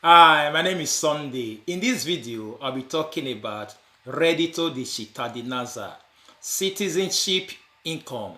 Hi, my name is Sunday. In this video, I'll be talking about Reddito di cittadinanza, citizenship income,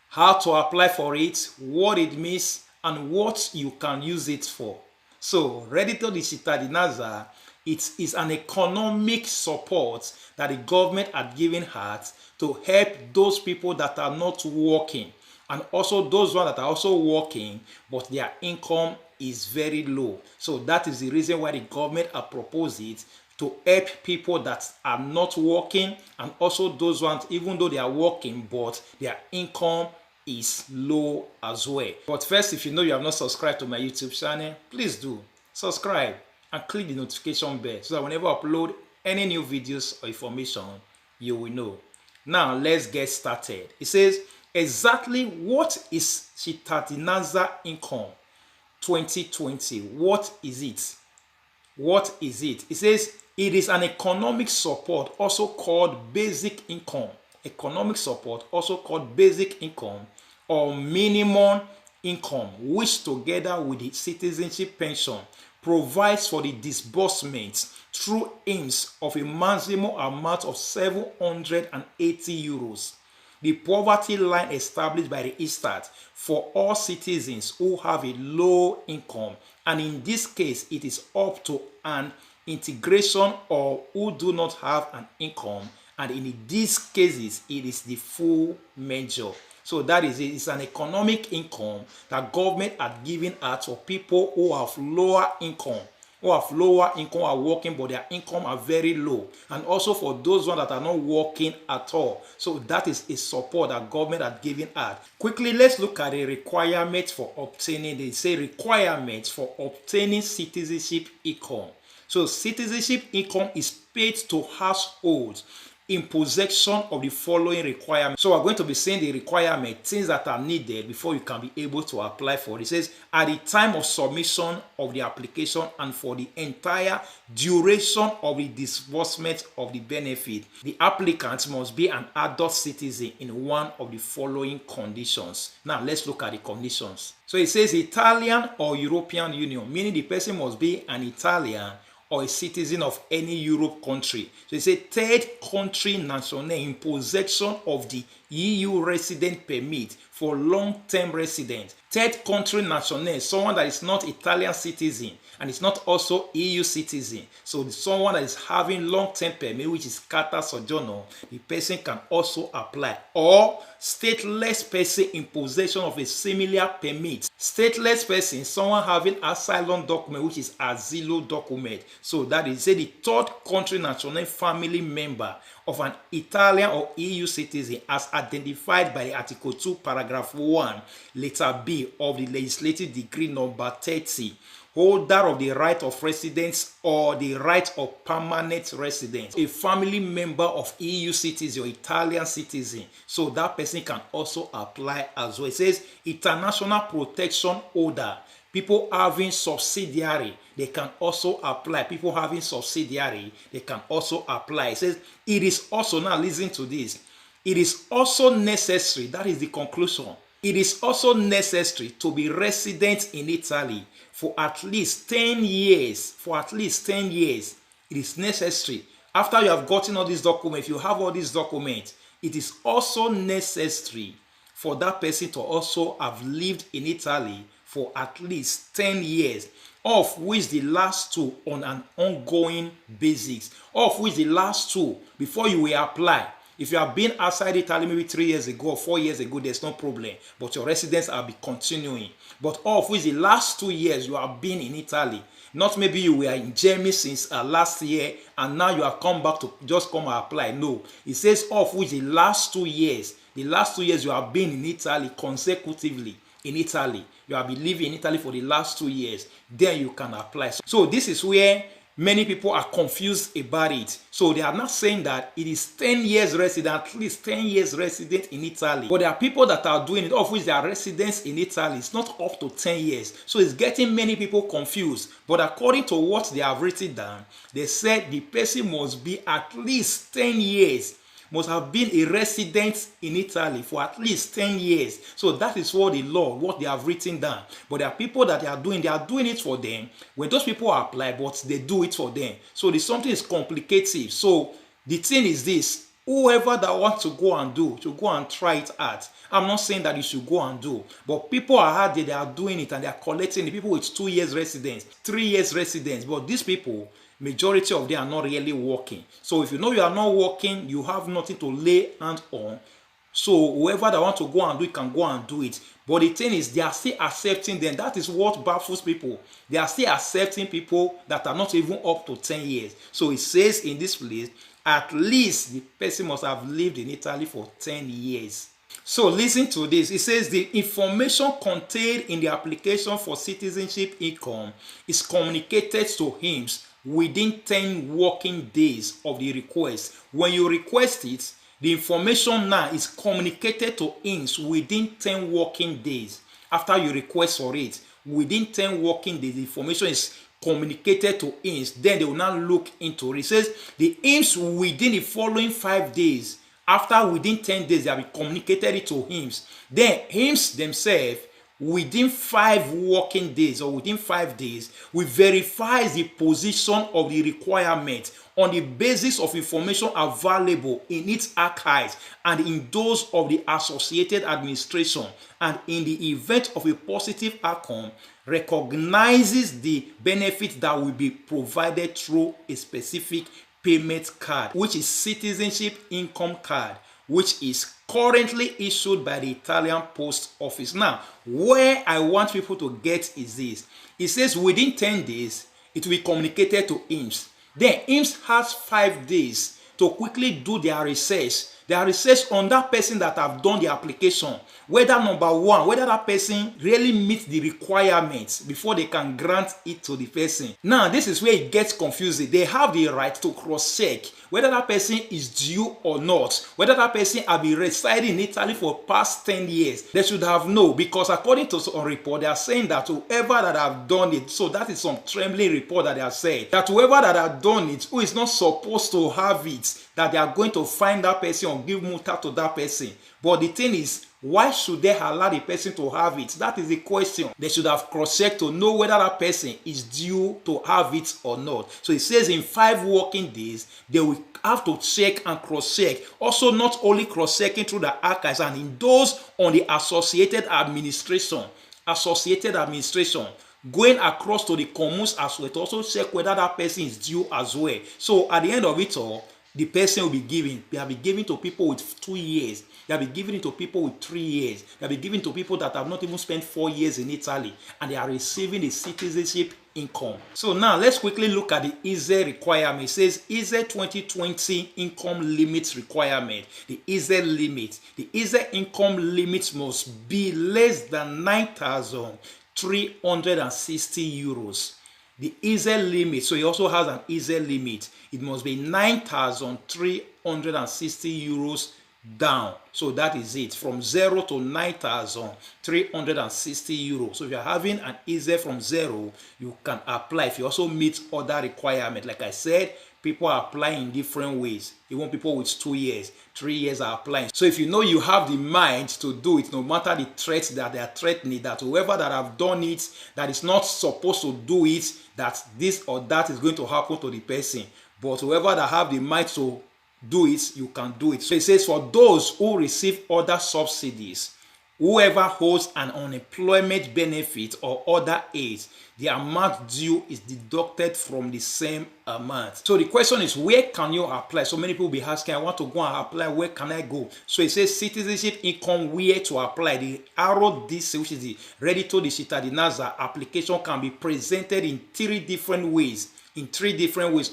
how to apply for it, what it means, and what you can use it for. So, Reddito di cittadinanza, it is an economic support that the government had given out to help those people that are not working, and also those ones that are also working but their income is very low. So that is the reason why the government have proposed it, to help people that are not working and also those ones even though they are working but their income is low as well. But first, if you know you have not subscribed to my YouTube channel, please do subscribe and click the notification bell so that whenever I upload any new videos or information, you will know. Now let's get started. It says, exactly what is cittadinanza income 2020? What is it? What is it? It says it is an economic support, also called basic income. Economic support, also called basic income or minimum income, which together with the citizenship pension provides for the disbursement through aims of a maximum amount of 780 euros. The poverty line established by the Istat for all citizens who have a low income, and in this case it is up to an integration or who do not have an income, and in these cases it is the full measure. So that is it. It's an economic income that government had given out for people who have lower income, are working but their income are very low, and also for those ones that are not working at all. So that is a support that government had given out. Quickly, let's look at the requirements for obtaining. They say requirements for obtaining citizenship income. So citizenship income is paid to households in possession of the following requirements. So we're going to be saying the requirements, things that are needed before you can be able to apply for it. It says at the time of submission of the application and for the entire duration of the disbursement of the benefit, the applicant must be an adult citizen in one of the following conditions. Now let's look at the conditions. So it says Italian or European Union, meaning the person must be an Italian or a citizen of any Europe country. So it's a third country national in possession of the EU resident permit for long-term residents. Third country national, someone that is not Italian citizen and is not also EU citizen. So someone that is having long-term permit, which is carta soggiorno, the person can also apply. Or stateless person in possession of a similar permit. Stateless person, someone having asylum document, which is asilo document. So that is, say, the third country national family member of an Italian or EU citizen as identified by Article 2, Paragraph 1, letter B of the Legislative Decree number 30, holder of the right of residence or the right of permanent residence, a family member of EU citizen or Italian citizen. So that person can also apply as well. It says international protection holder, people having subsidiary, they can also apply. People having subsidiary, they can also apply. It says it is also, now listen to this, it is also necessary, that is the conclusion, it is also necessary to be resident in Italy for at least 10 years. For at least 10 years, it is necessary. After you have gotten all these documents, you have all these documents, it is also necessary for that person to also have lived in Italy for at least 10 years, of which the last two on an ongoing basis, of which the last two before you will apply. If you have been outside Italy maybe 3 years ago or 4 years ago, there's no problem, but your residence will be continuing. But of which the last 2 years you have been in Italy, not maybe you were in Germany since last year and now you have come back to just come and apply. No, it says of which the last 2 years, you have been in Italy consecutively. In Italy, you have been living in Italy for the last 2 years, then you can apply. So this is where many people are confused about it. So they are not saying that it is 10 years resident, at least 10 years resident in Italy. But there are people that are doing it, of which their residence in Italy is not up to 10 years. So it's getting many people confused. But according to what they have written down, they said the person must be at least 10 years must have been a resident in Italy for at least 10 years. So that is what the law, what they have written down. But there are people that they are doing it for them. When those people apply, but they do it for them. So the something is complicated. So the thing is this: whoever that wants to go and do, to go and try it out. I'm not saying that you should go and do, but people are out there, they are doing it and they are collecting the people with 2 years residence, 3 years residence. But these people, majority of them are not really working. So if you know you are not working, you have nothing to lay hand on. So whoever that want to go and do it can go and do it. But the thing is, they are still accepting them. That is what baffles people. They are still accepting people that are not even up to 10 years. So it says in this place, at least the person must have lived in Italy for 10 years. So listen to this. It says the information contained in the application for citizenship income is communicated to him within 10 working days of the request. When you request it, the information now is communicated to him within 10 working days. After you request for it, within 10 working days, the information is communicated to him. Then they will now look into it. It says the IMS within the following 5 days. After within 10 days, they have communicated it to HIMS. Then HIMS themselves, within 5 working days or within 5 days, will verify the position of the requirement on the basis of information available in its archives and in those of the associated administration, and in the event of a positive outcome, recognizes the benefit that will be provided through a specific payment card, which is citizenship income card, which is currently issued by the Italian Post Office. Now, where I want people to get is this. It says within 10 days, it will be communicated to IMS. Then IMS has 5 days to quickly do their research. Their research on that person that have done the application, whether number one, whether that person really meets the requirements before they can grant it to the person. Now, this is where it gets confusing. They have the right to cross-check whether that person is due or not, whether that person has been residing in Italy for past 10 years. They should have known, because according to some report, they are saying that whoever that have done it, so that is some trembling report that they are saying, that whoever that have done it, who is not supposed to have it, that they are going to find that person or give multa to that person. But the thing is, why should they allow the person to have it? That is the question. They should have cross-checked to know whether that person is due to have it or not. So it says in 5 working days, they will have to check and cross-check. Also, not only cross-checking through the archives and in those on the associated administration, going across to the communes as well to also check whether that person is due as well. So at the end of it all, the person will be given. They will be given to people with 2 years. They will be given to people with 3 years. They will be given to people that have not even spent 4 years in Italy, and they are receiving the citizenship income. So now let's quickly look at the ISE requirement. It says ISE 2020 income limit requirement. The ISE limit. The ISE income limit must be less than 9,360 euros. The ISE limit, so it also has an ISE limit. It must be 9,360 euros down. So that is it, from 0 to 9,360 euros. So if you're having an ISE from 0, you can apply if you also meet other requirements. Like I said, people are applying in different ways. Even people with 2 years, 3 years are applying. So if you know you have the mind to do it, no matter the threats that they are threatening, that whoever that have done it, that is not supposed to do it, that this or that is going to happen to the person. But whoever that have the mind to do it, you can do it. So it says for those who receive other subsidies, whoever holds an unemployment benefit or other aid, the amount due is deducted from the same amount. So the question is, where can you apply? So many people will be asking, I want to go and apply, where can I go? So it says citizenship income, where to apply. The arrow this, which is the Reddito di cittadinanza application, can be presented in 3 different ways.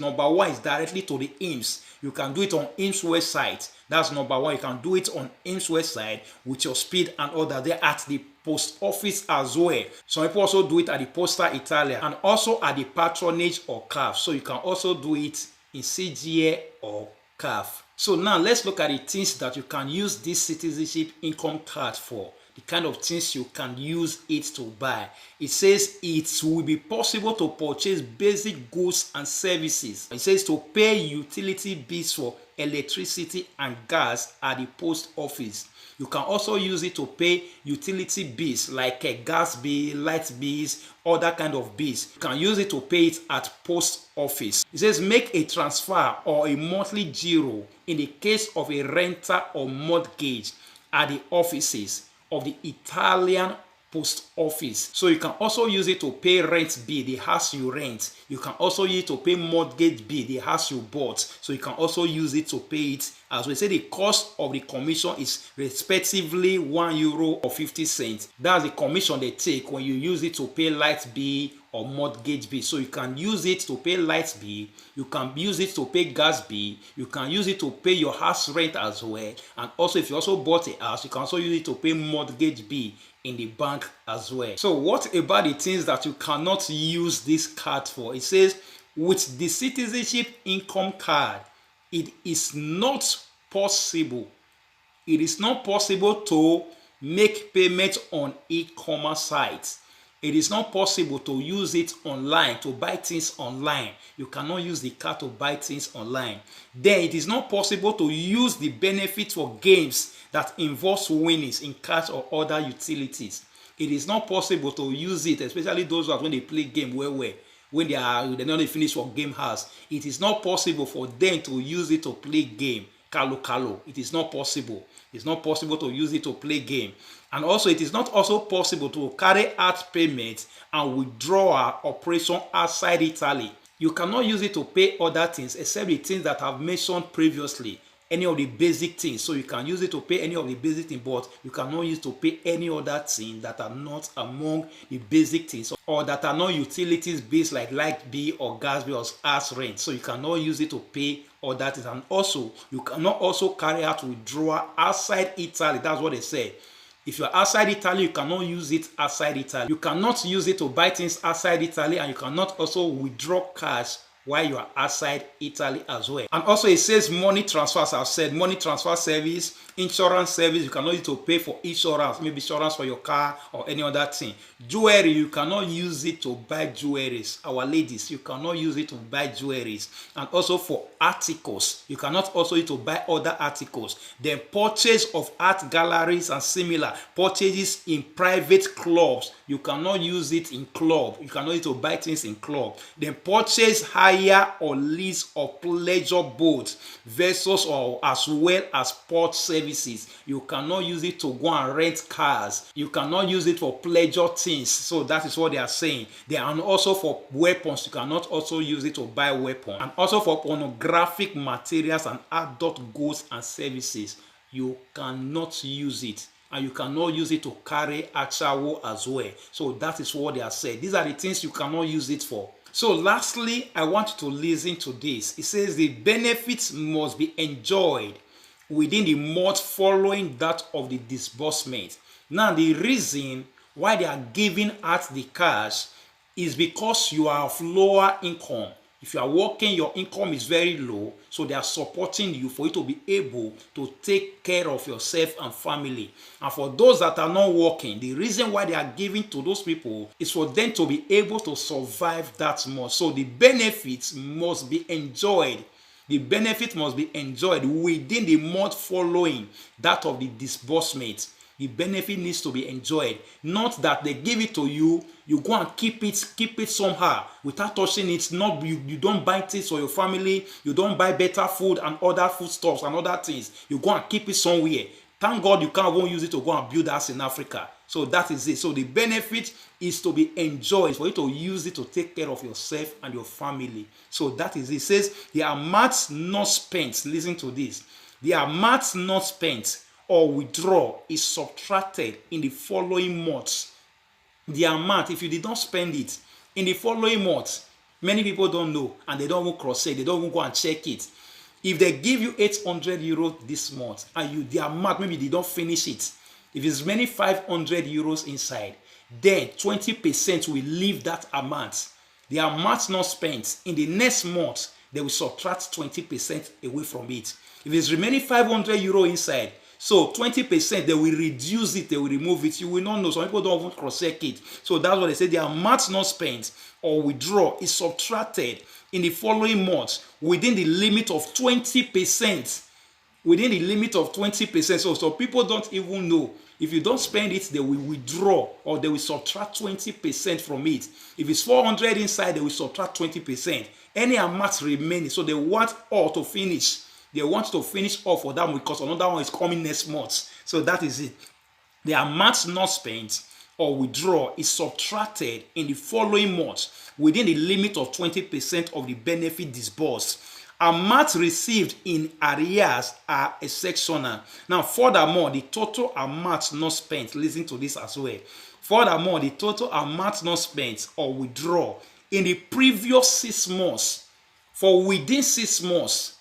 Number one is directly to the IMS. You can do it on IMS website. That's number one. You can do it on IMS website with your speed and order there at the post office as well. Some people also do it at the Posta Italia and also at the patronage or CAF. So you can also do it in CGA or CAF. So now let's look at the things that you can use this citizenship income card for. the kind of things you can use it to buy. It says it will be possible to purchase basic goods and services. It says to pay utility bills for electricity and gas at the post office. You can also use it to pay utility bills like a gas bill, light bills, other kind of bills. You can use it to pay it at post office. It says make a transfer or a monthly giro in the case of a renter or mortgage at the offices of the Italian post office. So you can also use it to pay rent bill, the house you rent. You can also use it to pay mortgage bill, the house you bought. So you can also use it to pay it. As we say, the cost of the commission is respectively €1 or 50 cents. That's the commission they take when you use it to pay light bill or mortgage bill. So you can use it to pay light bill, you can use it to pay gas bill, you can use it to pay your house rent as well. And also if you also bought a house, you can also use it to pay mortgage bill in the bank as well. So what about the things that you cannot use this card for? It says with the citizenship income card, it is not possible. It is not possible to make payments on e-commerce sites. It is not possible to use it online, to buy things online. You cannot use the card to buy things online. Then it is not possible to use the benefit for games that involves winnings in cash or other utilities. It is not possible to use it, especially those when they play game when they not finish for game house. It is not possible for them to use it to play game. Kalo. It is not possible. It's not possible to use it to play game. And also it is not also possible to carry out payments and withdrawal operation outside Italy. You cannot use it to pay other things except the things that I've mentioned previously. Any of the basic things. So you can use it to pay any of the basic things, but you cannot use it to pay any other things that are not among the basic things or that are not utilities bills like light bill or gas bill or house rent. So you cannot use it to pay other things. And also you cannot also carry out withdrawal outside Italy. That's what they say. If you're outside Italy, you cannot use it outside Italy. You cannot use it to buy things outside Italy, and you cannot also withdraw cash while you are outside Italy as well. And also it says money transfers. I've said money transfer service, insurance service. You cannot use it to pay for insurance, maybe insurance for your car or any other thing. Jewelry, you cannot use it to buy jewelries. Our ladies, you cannot use it to buy jewelries. And also for articles, you cannot also use it to buy other articles. Then purchase of art galleries and similar purchases in private clubs. You cannot use it in club. You cannot use it to buy things in club. Then purchase hire or lease or pleasure boats, vessels, or as well as port services. You cannot use it to go and rent cars. You cannot use it for pleasure things. So that is what they are saying. And also for weapons, you cannot also use it to buy weapons. And also for pornographic materials and adult goods and services, you cannot use it. And you cannot use it to carry achawo as well. So that is what they are saying. These are the things you cannot use it for. So lastly, I want you to listen to this. It says the benefits must be enjoyed within the month following that of the disbursement. Now, the reason why they are giving out the cash is because you are of lower income. If you are working, your income is very low, so they are supporting you for you to be able to take care of yourself and family. And for those that are not working, the reason why they are giving to those people is for them to be able to survive that month. So the benefits must be enjoyed. The benefit must be enjoyed within the month following that of the disbursement. The benefit needs to be enjoyed. Not that they give it to you, you go and keep it somehow without touching it. Not you don't buy things for your family, you don't buy better food and other foodstuffs and other things. You go and keep it somewhere. Thank God you can't even use it to go and build house in Africa. So that is it. So the benefit is to be enjoyed, for you to use it to take care of yourself and your family. So that is it. It says the amount not spent, listen to this, the amount not spent or withdraw is subtracted in the following months. The amount, if you did not spend it in the following months, many people don't know and they don't even cross-check, they don't even go and check it. If they give you 800 euros this month and the amount, maybe they don't finish it, if it's many 500 euros inside, then 20% will leave that amount. The amount not spent in the next month, they will subtract 20% away from it. If it's remaining 500 euro inside, So 20%, they will reduce it, they will remove it. You will not know. Some people don't even cross-check it. So that's what they say. The amount not spent or withdraw is subtracted in the following month within the limit of 20%. Within the limit of 20%. So people don't even know. If you don't spend it, they will withdraw or they will subtract 20% from it. If it's 400 inside, they will subtract 20%. Any amount remaining. So they want all to finish. They want to finish off for that one because another one is coming next month. So that is it. The amount not spent or withdraw is subtracted in the following month within the limit of 20% of the benefit disbursed. Amounts received in arrears are exceptional. Now, furthermore, the total amount not spent, listen to this as well. Furthermore, the total amount not spent or withdraw in the previous 6 months, for within 6 months,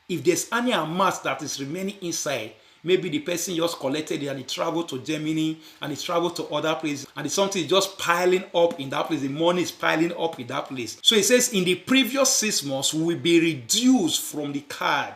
if there's any amount that is remaining inside, maybe the person just collected it and he traveled to Germany and he traveled to other places and something is just piling up in that place. The money is piling up in that place. So it says in the previous 6 months will be reduced from the card.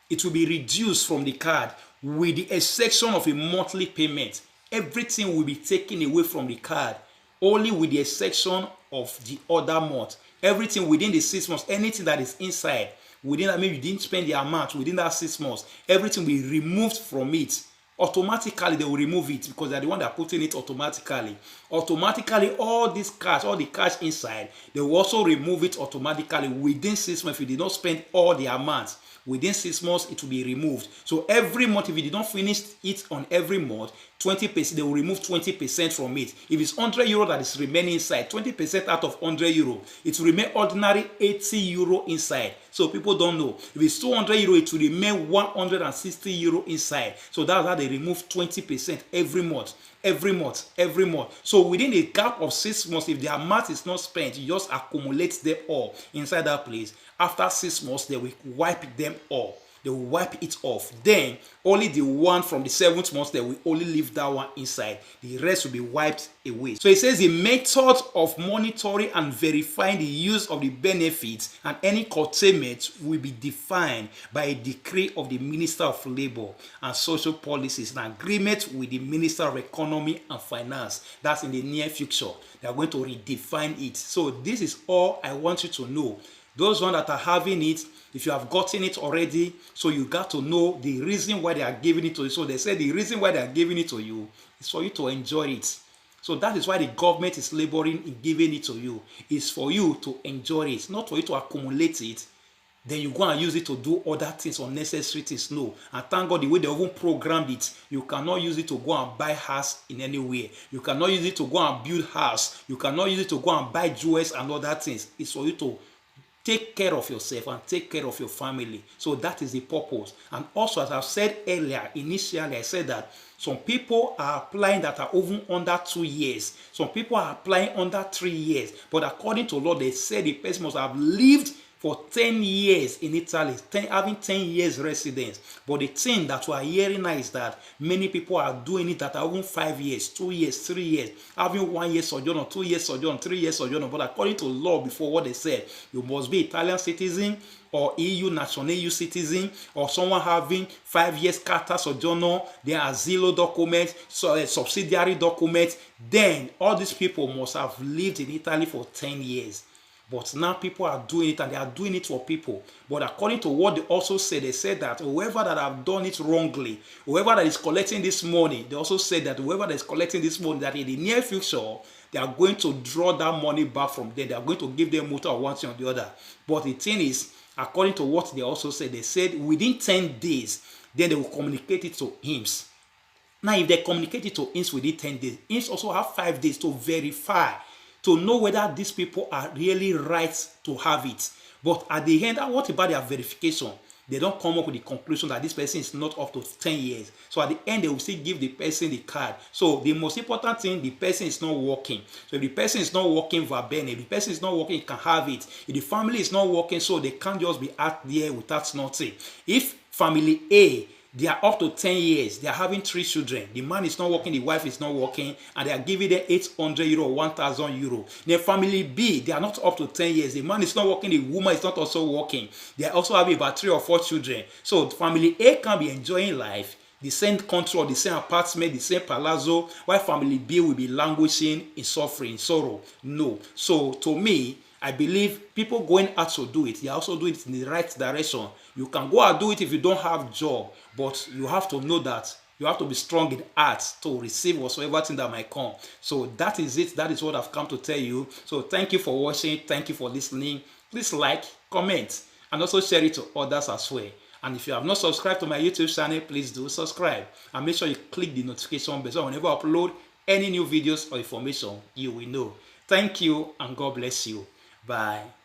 It will be reduced from the card with the exception of a monthly payment. Everything will be taken away from the card, only with the exception of the other month. Everything within the 6 months, anything that is inside, within that, maybe you didn't spend the amount within that 6 months, everything will be removed from it. Automatically, they will remove it because they're the one that put in it automatically. Automatically, all this cash, all the cash inside, they will also remove it automatically within 6 months. If you did not spend all the amounts, within 6 months, it will be removed. So every month, if you did not finish it on every month, 20%, they will remove 20% from it. If it's €100 that is remaining inside, 20% out of €100, it will remain ordinary €80 inside. So people don't know. If it's €200, it will remain €160 inside. So that's how they remove 20% every month. Every month. So within a gap of 6 months, if the amount is not spent, you just accumulate them all inside that place. After 6 months, they will wipe them all. They will wipe it off. Then only the one from the 7th month, they will only leave that one inside. The rest will be wiped away. So it says the method of monitoring and verifying the use of the benefits and any curtailment will be defined by a decree of the Minister of Labor and Social Policies in agreement with the Minister of Economy and Finance. That's in the near future. They are going to redefine it. So this is all I want you to know. Those ones that are having it, if you have gotten it already, so you got to know the reason why they are giving it to you. So they say the reason why they are giving it to you is for you to enjoy it. So that is why the government is laboring in giving it to you. It's for you to enjoy it, not for you to accumulate it. Then you go and use it to do other things, unnecessary things. No. And thank God the way they even programmed it, you cannot use it to go and buy house in any way. You cannot use it to go and build house. You cannot use it to go and buy jewels and other things. It's for you to take care of yourself and take care of your family. So that is the purpose. And also, as I've said earlier, initially I said that some people are applying that are even under 2 years. Some people are applying under 3 years. But according to law, they say the person must have lived for 10 years in Italy, having 10 years residence. But the thing that we are hearing now is that many people are doing it that are even 5 years, 2 years, 3 years, having 1 year sojourner, 2 years sojourner, 3 years sojourner. But according to law, before what they said, you must be Italian citizen or EU national EU citizen, or someone having 5 years carta sojourner, their asilo document, subsidiary document. Then all these people must have lived in Italy for 10 years. But now people are doing it, and they are doing it for people. But according to what they also said, they said that whoever that have done it wrongly, whoever that is collecting this money, they also said that whoever that is collecting this money, that in the near future, they are going to draw that money back from them. They are going to give them motor one thing or the other. But the thing is, according to what they also said, they said within 10 days, then they will communicate it to IMS. Now, if they communicate it to IMS within 10 days, IMS also have 5 days to verify, to know whether these people are really right to have it. But at the end, what about their verification? They don't come up with the conclusion that this person is not up to 10 years. So at the end, they will still give the person the card. So the most important thing, the person is not working. So if the person is not working verbally, if the person is not working, he can have it. If the family is not working, so they can't just be out there without nothing. If family A, They are up to 10 years. They are having 3 children. The man is not working, the wife is not working, and they are giving them 800 euro or 1,000 euro. Then family B, they are not up to 10 years. The man is not working, the woman is not also working. They are also having about 3 or 4 children. So family A can be enjoying life, the same control, the same apartment, the same palazzo, while family B will be languishing in suffering, in sorrow. No. So to me, I believe people going out to do it, they also do it in the right direction. You can go and do it if you don't have job, but you have to know that you have to be strong in heart to receive whatsoever thing that might come. So that is it. That is what I've come to tell you. So thank you for watching. Thank you for listening. Please like, comment, and also share it to others as well. And if you have not subscribed to my YouTube channel, please do subscribe. And make sure you click the notification bell so whenever I upload any new videos or information, you will know. Thank you and God bless you. Bye.